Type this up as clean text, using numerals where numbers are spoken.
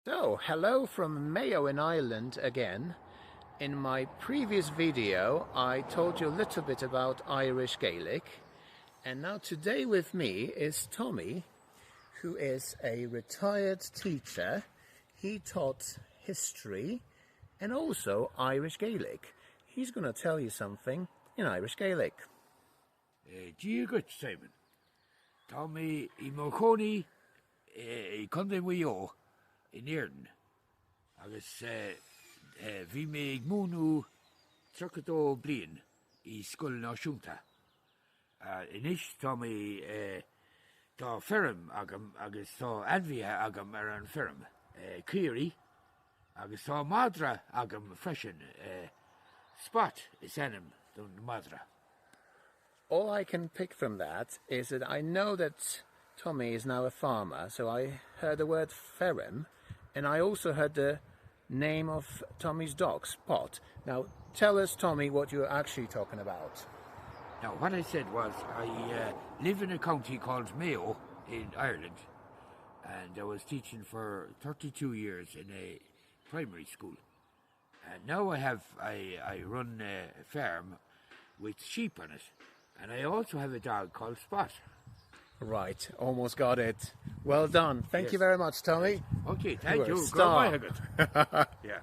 So, hello from Mayo in Ireland again. In my previous video I told you a little bit about Irish Gaelic, and now today with me is Tommy, who is a retired teacher. He taught history and also Irish Gaelic. He's going to tell you something in Irish Gaelic. Good, Simon. Tommy I Moconi I Conde Mayo in Ireland. Agus vi me gmúnú trocadó blian I scoil náisiúnta. Inis Tommy tá ferm agam agus tá advia agam an ferm. Cuiri agus tá madra agam freshen spot is anim dun madra. All I can pick from that is that I know that Tommy is now a farmer, so I heard the word ferm, and I also heard the name of Tommy's dog, Spot. Now, tell us, Tommy, what you're actually talking about. Now, what I said was, I live in a county called Mayo in Ireland, and I was teaching for 32 years in a primary school. And now I run a farm with sheep on it, and I also have a dog called Spot. Right, almost got it. Well done. Thank you very much, Tommy. Okay, thank You're you. a star. Goodbye. Yeah.